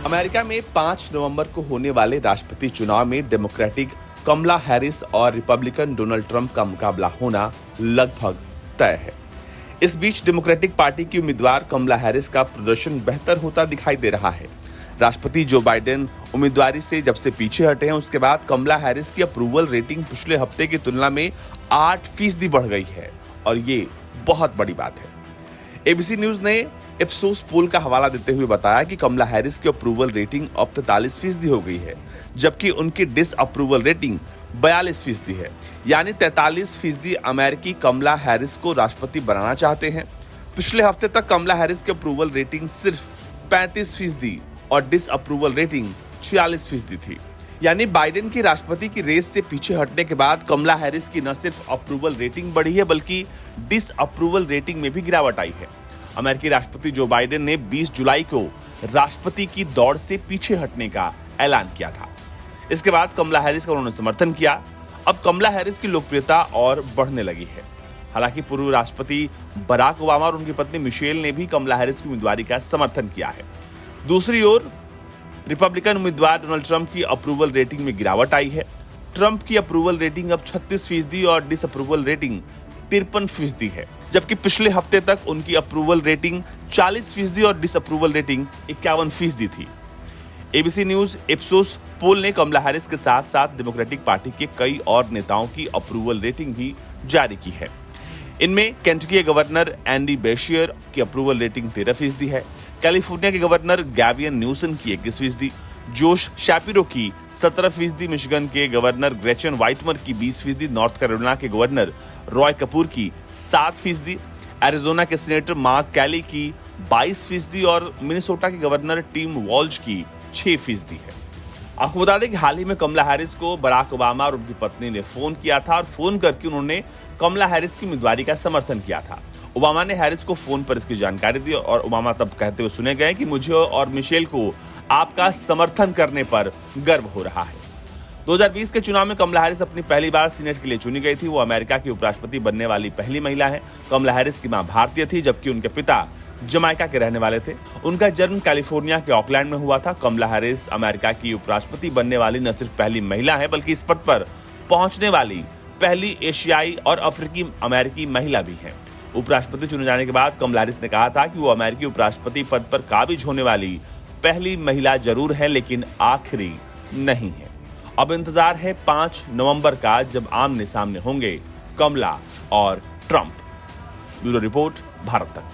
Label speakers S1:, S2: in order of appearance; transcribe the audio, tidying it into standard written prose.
S1: America में 5 नवंबर को होने वाले राष्ट्रपति चुनाव में डेमोक्रेटिक कमला हैरिस और रिपब्लिकन डोनाल्ड ट्रंप का मुकाबला होना लगभग तय है। इस बीच डेमोक्रेटिक पार्टी की उम्मीदवार कमला हैरिस का प्रदर्शन बेहतर होता दिखाई दे रहा है। राष्ट्रपति जो बाइडेन उम्मीदवारी से जब से पीछे हटे हैं, उसके बाद कमला हैरिस की अप्रूवल रेटिंग पिछले हफ्ते की तुलना में 8% बढ़ गई है और ये बहुत बड़ी बात है। एबीसी न्यूज ने इप्सोस पोल का हवाला देते हुए बताया कि कमला हैरिस की अप्रूवल रेटिंग अब 43% हो गई है, जबकि उनकी डिस अप्रूवल रेटिंग 42% है। यानी 43% अमेरिकी कमला हैरिस को राष्ट्रपति बनाना चाहते हैं। पिछले हफ्ते तक कमला हैरिस की अप्रूवल रेटिंग सिर्फ 35% और डिस अप्रूवल रेटिंग 46% थी। यानी बाइडेन की राष्ट्रपति की रेस से पीछे हटने के बाद कमला हैरिस की न सिर्फ अप्रूवल रेटिंग बढ़ी है, बल्कि डिस अप्रूवल रेटिंग में भी गिरावट आई है। अमेरिकी राष्ट्रपति जो बाइडेन ने 20 जुलाई को राष्ट्रपति की दौड़ से पीछे हटने का ऐलान किया था। इसके बाद कमला हैरिस का उन्होंने समर्थन किया। अब कमला हैरिस की लोकप्रियता और बढ़ने लगी है। हालांकि पूर्व राष्ट्रपति बराक ओबामा और उनकी पत्नी मिशेल ने भी कमला हैरिस की उम्मीदवारी का समर्थन किया है। दूसरी ओर रिपब्लिकन उम्मीदवार डोनाल्ड ट्रंप की अप्रूवल रेटिंग में गिरावट आई है। ट्रंप की अप्रूवल रेटिंग अब 36% और डिसअप्रूवल रेटिंग 53% है, जबकि पिछले हफ्ते तक उनकी अप्रूवल रेटिंग 40% और डिसअप्रूवल रेटिंग 51% थी। एबीसी न्यूज इप्सोस पोल ने कमला हैरिस के साथ साथ डेमोक्रेटिक पार्टी के कई और नेताओं की अप्रूवल रेटिंग भी जारी की है। इनमें केंटकी के गवर्नर एंडी बेशियर की अप्रूवल रेटिंग 13% है, कैलिफोर्निया के गवर्नर गैविन न्यूसम की 21%, जोश शैपिरो की 17%, मिशिगन के गवर्नर ग्रेचन व्हाइटमर की 20%, नॉर्थ कैरोलिना के गवर्नर रॉय कपूर की 7%, एरिजोना के सीनेटर मार्क कैली की 22% और मिनेसोटा के गवर्नर टिम वॉल्ज की 6% है। आपको बता दें कि हाल ही में कमला हैरिस को बराक ओबामा और उनकी पत्नी ने फोन किया था और फोन करके उन्होंने कमला हैरिस की उम्मीदवारी का समर्थन किया था। ओबामा ने हैरिस को फोन पर इसकी जानकारी दी और ओबामा तब कहते हुए सुने गए कि मुझे और मिशेल को आपका समर्थन करने पर गर्व हो रहा है। 2020 के चुनाव में कमला हैरिस अपनी पहली बार सीनेट के लिए चुनी गई थी। वो अमेरिका की उपराष्ट्रपति बनने वाली पहली महिला है। कमला हैरिस की मां भारतीय थी, जबकि उनके पिता जमाइका के रहने वाले थे। उनका जन्म कैलिफोर्निया के ऑकलैंड में हुआ था। कमला हैरिस अमेरिका की उपराष्ट्रपति बनने वाली न सिर्फ पहली महिला है, बल्कि इस पद पर पहुंचने वाली पहली एशियाई और अफ्रीकी अमेरिकी महिला भी है। उपराष्ट्रपति चुने जाने के बाद कमला हैरिस ने कहा था कि वो अमेरिकी उपराष्ट्रपति पद पर काबिज होने वाली पहली महिला जरूर है, लेकिन आखिरी नहीं है। अब इंतजार है 5 नवंबर का, जब आमने सामने होंगे कमला और ट्रंप। ब्यूरो रिपोर्ट, भारत तक।